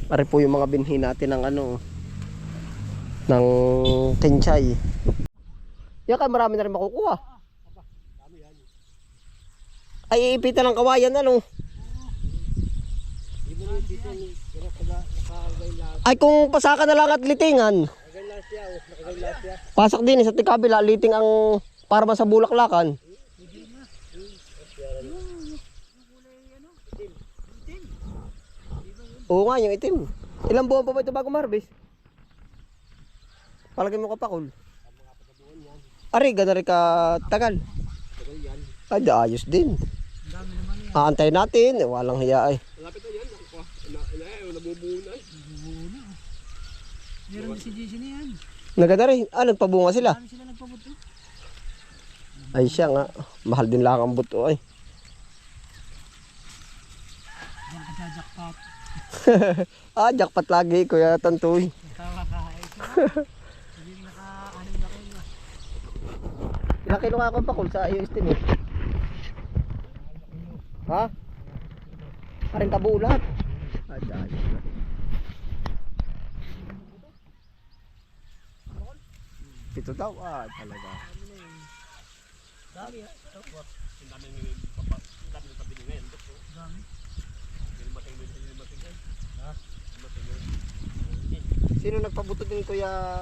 Pare po yung mga binhi natin ng ano, ng kinchay. Yan kaya marami na rin makukuha. Ay, iipitan ng kawayan ano. Ay, kung pasaka na lang at litingan. Pasak din sa tikabila, liting ang para sa bulaklakan. Oo nga, yung itim. Ilang buwan pa ba ito bago ma-harvest? Palagay mo kapakul. Ari, gana rin ka tagal. Ay, ayos din. Aantayin natin, walang hiya ay. Malapit na yan, nabubuo na. Meron din si JC na yan. Naganda rin. Nagpabunga sila. Marami sila nagpabuto. Ay siya nga. Mahal din lang ang buto ay. Diyan ka sa jackpot. Jackpot lagi Kuya Tantoy. Tawa ka. Hindi naka-anim na kayo. Ilang kilo nga akong pakul sa iyo estimate? Ha? Paring kabuo lahat. Ayos. Ito daw talaga. Dami ha. Ang dami ng pabili ngayon. Dami. Sino nagpabuto din Kuya?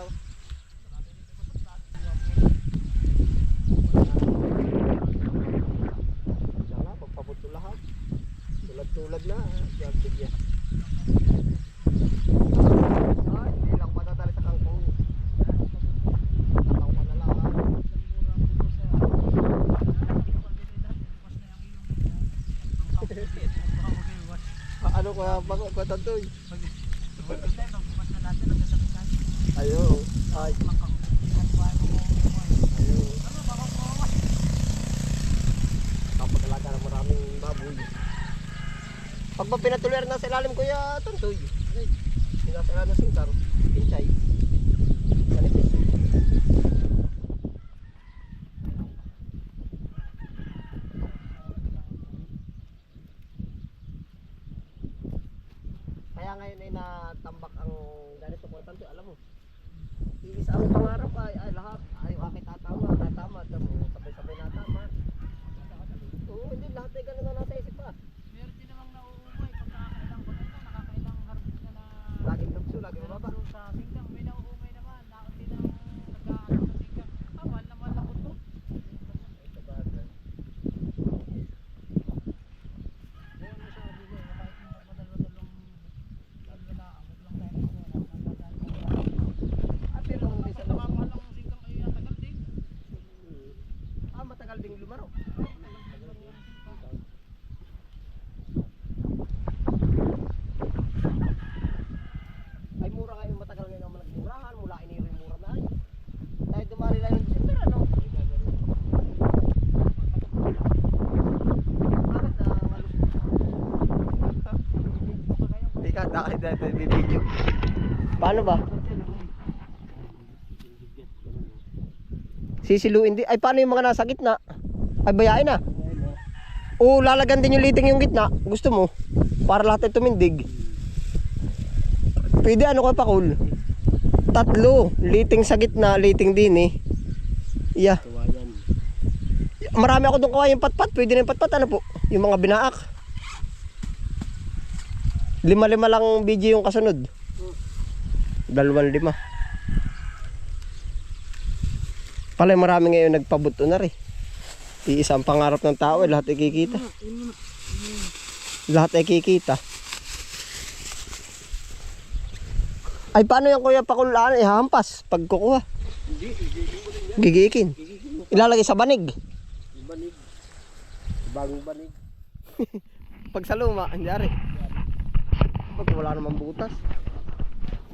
Siya nga, pagpabuto lahat. Tulad na. Bigyan. Ay, hindi lang matatali sa kangkong. Tataw ka na lang ha. Ano ka Tantoy? Ayo. Ay. Ayo. Kapagalaga ng maraming baboy. Pag ba pinatuloy na sa ilalim Kuya Tantoy? Nasa ilalim ng singkar. Pinchay. Manipis. Kaya ngayon ay natambak ang ganito Kuya Tantoy, alam mo. Iisa ang pangarap ay lahat. Ay, akin tatama. Sabay-sabay natama. Oo, hindi lahat ay ganun na nasa isip pa. Meron din namang nauumay pag nakakailang ko nito, nakakailang harvest na Laging lugso, laging mababa. sa singkang. May nauumay naman, naunti na nag-aaral sa singkang. Mahal naman lang ito. Meron na siya bili, kahit yung madal-madalong lalaamot lang tayo At pero kung Pag namamahal ang singkang ay tagal din. matagal ding lumaro. Ay mura kayo, matagal ngayon naman nagmurahan, mula inirin mura na ay. Dahil dumari lang yung December ano? Bakit na malusot? Hindi ka, dahil video. Paano ba? Sisiluin din. Ay paano yung mga nasa gitna? Ay bayain na. Oo, lalagan din yung liting yung gitna. Gusto mo? Para lahat ay tumindig. Pwede ano ka pakul? 3. Liting sa gitna, liting din eh. Yeah. Marami ako doon kawayan patpat. Pwede na yung patpat. Ano po? Yung mga binaak. 5 lang video yung kasunod. 2, 5. Palay marami ngayon nagpabuto na rin. Iisa ang pangarap ng tao eh, lahat ay kikita. Lahat ay kikita. Ay paano yung Kuya pakulaan ihahampas pag kukuha? Gigiikin. Ilalagay sa banig. Banig. Bagong banig. Pag sa luma, hindi ari. Pag wala namang butas.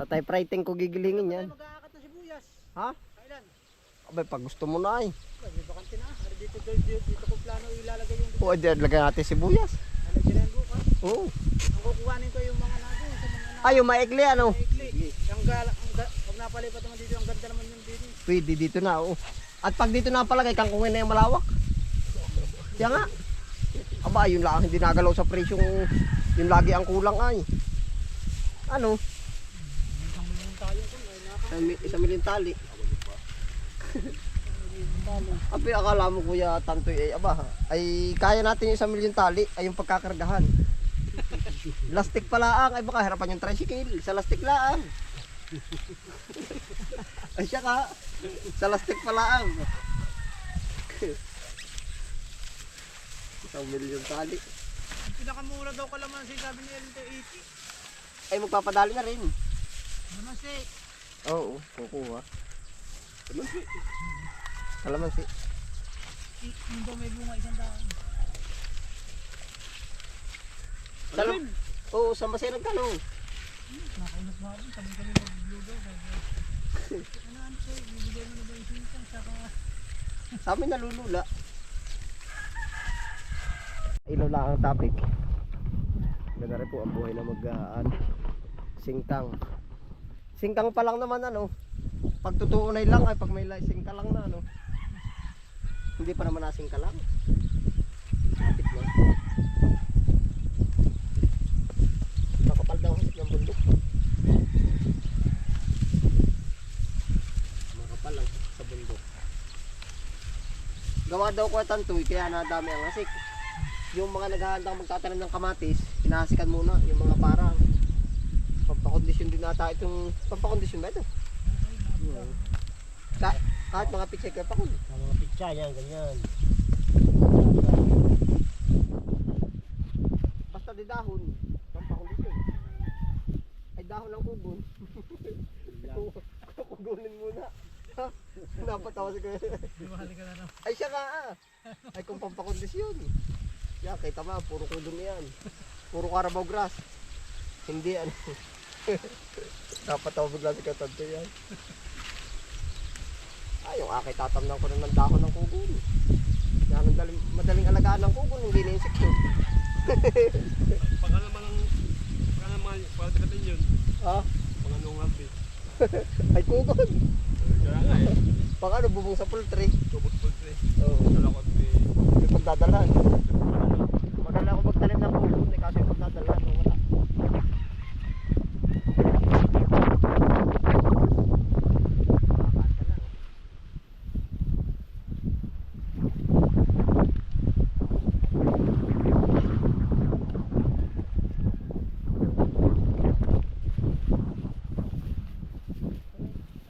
Sa typewriting ko gigilingin yan. Mag-aakat na sibuyas. Ha? Kailan? Abay pag gusto mo na ay. May bakante na. Dito ko plano ilalagay yung O di lagyan natin sibuyas. lalagyan na yung bukas. Oo. Ang kukuhanin ko yung mga nato sa mga Ay yung maikli ano. maikli. Pag napalipat naman dito, ang ganda naman yung dito. Pwede dito na oo. At pag dito na palagay kangkungin na yung malawak. Kaya nga. Aba yun lang hindi nagalaw sa presyong yung lagi ang kulang ay. Ano? Isang milyon tayo kung ay naka. Isang milyong tali. Talo. Abi, akala mo kuya Tantoy ay aba, ay kaya natin yung 1 milyong tali ay yung pagkakargahan. Lastik pala ang, ay baka harapan yung tricycle, sa lastik laang. Ay siya ka, sa lastik pala ang. 1 milyong tali. Ang pinakamura daw kalamansi sabi ni Elito 80. Ay magpapadali na rin. Kalamansi. Oo, kukuha. Ganun si. Kalamansi. Yung daw may bunga 100. Salam. Oo, sa masay nagtanong. Nakaunat na ako. Sabi kami mag-vlog daw. Ano siya? Bibigay mo na ba yung sinsang? Saka Sa amin nalulula. Ilaw lang ang topic. Ganda rin po ang buhay na singkang. Singkang pa lang naman ano. Pag tutuunay lang ay pag may singka lang na ano. Hindi pa naman nasingka lang. Topic lang. Nakapal daw kasi ng bundok. Makapal lang sa bundok. Gawa daw ko tantoy kaya nadami ang hasik. Yung mga naghahandang magtatanim ng kamatis, hinahasikan muna yung mga parang pampakondisyon din nata itong pampakondisyon ba ito? Kahit mga pitsay kaya pakul. sa mga pitsa yan, ganyan. Basta di dahon, pampakondisyon. Ay dahon ng kugon. Kugunin muna. Napatawa si kuya. Di mahali ka na lang. Ay siya nga ay kung pampakondisyon. Yan, kita mo, puro kugon yan. Puro Carabao grass. Hindi ano. Napatawa bigla si Katanto yan. Ay, yung aking tatamnan ko na ng dahon ng kugon. Yan, madaling alagaan ng kugon, hindi na insekto. Pag natin yun. Ha? Pag anong harbi. Ay, kugon. Kaya nga eh. Pag ano, bubong sa poultry. Tubos pultre. Oo, Dalakot may. may pagdadalhan. Madali ako magtanim ng kugon, eh, kasi yung pagdadalhan, wala. Makakanta lang.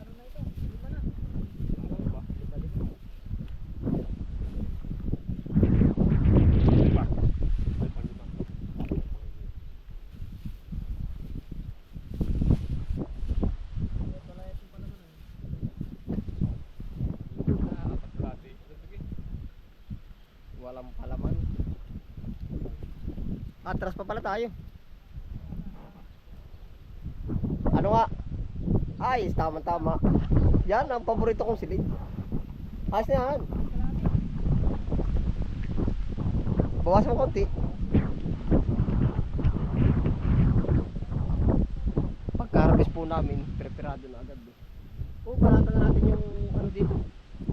Ano na ito? Lima na. Ano ba? Balik. Lima. May panlima. Wala ito pa naman. Apat kalati. Sige. Walang palaman. Atras pa pala tayo. Ano nga? Ay, tama-tama. Yan ang paborito kong silid. Ayos na yan. Bawas mo konti. Pagka-harvest po namin, preparado na agad. Oo, balatan na natin yung ano dito,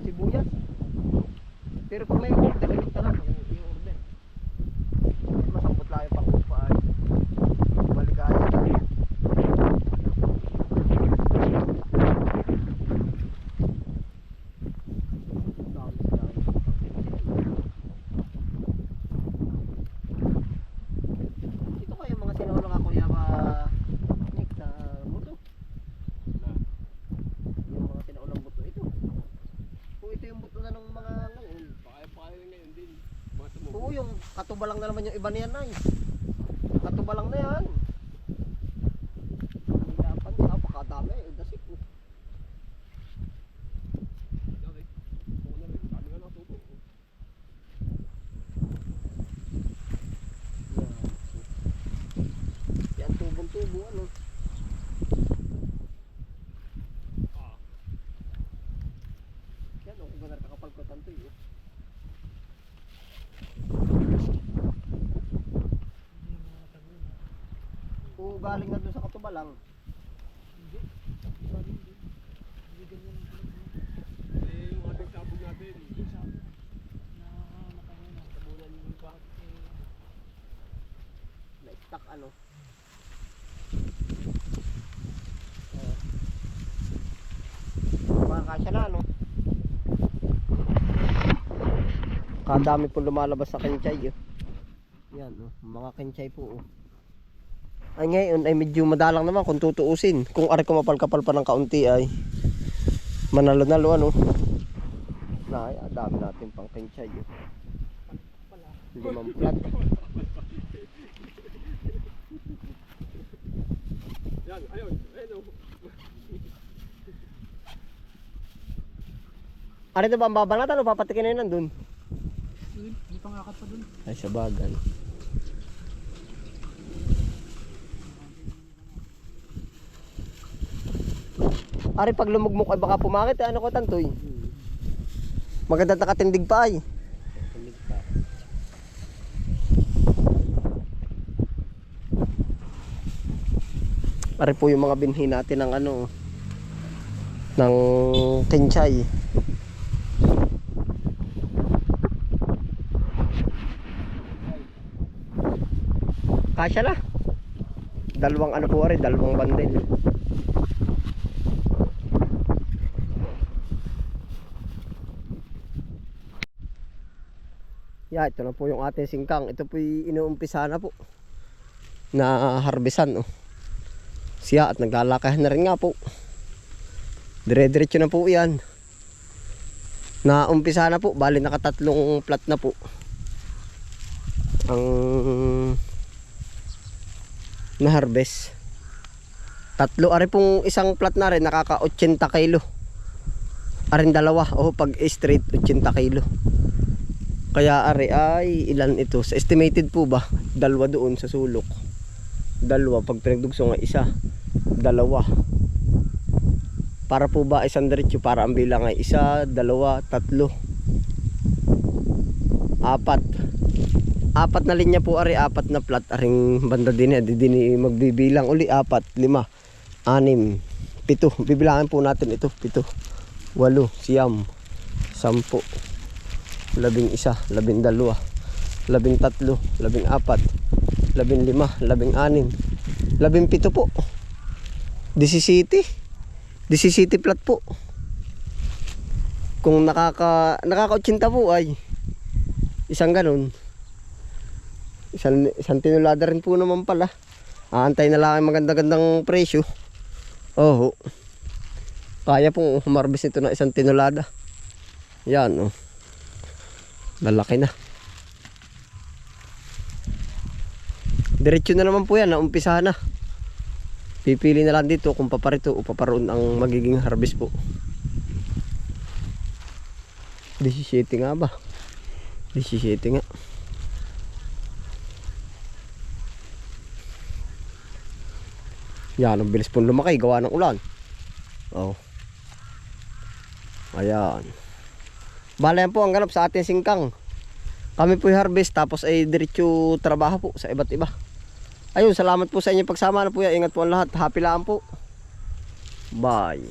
sibuyas. Pero pag may order, limit na lang yung order. Masambot lang yung pakupa ay maligaya na. Ito kaya mga sinulong ako yung Nick na buto. Na. Yung mga sinaulang buto ito. Kung ito yung buto na ng mga ngayon. Pakaya ngayon din. Mga tumubo. Oo, yung katubalang na naman yung iba niyan ay. Katubalang na yan. Hindi dapat niya, napakadami. Dasik. Okay. Oo na rin. Dami nga nakatubo. Yan, tubong-tubo, ano. Ah. Yan, kung ganar kakapal ko tanto yun. Hindi mo matagal na. Kung galing na doon sa katubalang, Hindi. Sabi hindi. Bibigyan mo ng bulag mo. Eh, yung ating tabog natin. Hindi sabi na. Nakakaroon na. Tabunan yung iba. na-stuck ano. Kasya na, no? Kadami po lumalabas sa kinchay, oh. Yan, oh. Mga kinchay po, oh. Ay ngayon ay medyo madalang naman kung tutuusin. Kung ari kumapal-kapal pa ng kaunti ay manalo-nalo, ano. Ay, dami natin pang kinchay, oh. 5 plat. Yan, ayun. Ayun. Ari na ba ang babanatan o papatikin na yun nandun? Yun, may pangakat pa dun. Ay, sa bagay. Ari, pag lumugmok ay baka pumakit, ano ko tantoy? Maganda nakatindig pa ay. Ari po yung mga binhi natin ng ano, ng kinchay. Kasya na. Dalawang ano po ari, dalawang bandel. Yeah, ito na po yung ating singkang. Ito po yung inuumpisa na po na harbisan, oh. Siya at naglalakahan na rin nga po. Dire-diretso na po yan. Naumpisa na po. Bali nakatatlong plat na po ang na-harvest. Tatlo. Ari pong isang plat na rin nakaka 80 kilo. Arin dalawa. O pag straight 80 kilo. Kaya ari ay ilan ito? Sa estimated po ba? Dalawa doon sa sulok. Dalawa. Pag pinagdugso nga isa. Dalawa. Para po ba isang diretso? Para ang bilang ay 1, 2, 3, 4. 4 na linya po ari, 4 na plat. Aring banda din eh. Di magbibilang uli. 4, 5, 6, 7. Bibilangin po natin ito. 7, 8, 9, 10, 11, 12, 13, 14, 15, 16, 17 po. 17 plat po. Kung nakaka 80 po ay isang ganun. Isang tinulada rin po naman pala. Aantay na lang ang maganda-gandang presyo. Oh. Kaya pong humarbis nito na isang tinulada. Yan, oh. Lalaki na. Diretso na naman po yan, naumpisa na. Pipili na lang dito kung paparito o paparoon ang magiging harvest po. 17 nga ba? 17 nga. Yan, ang bilis po lumaki, gawa ng ulan. Oh. Ayan. Bala yan po ang ganap sa ating singkang. Kami po harvest tapos ay diretso trabaho po sa iba't iba. Ayun, salamat po sa inyong pagsama na po yan. Ingat po ang lahat. Happy lang po. Bye.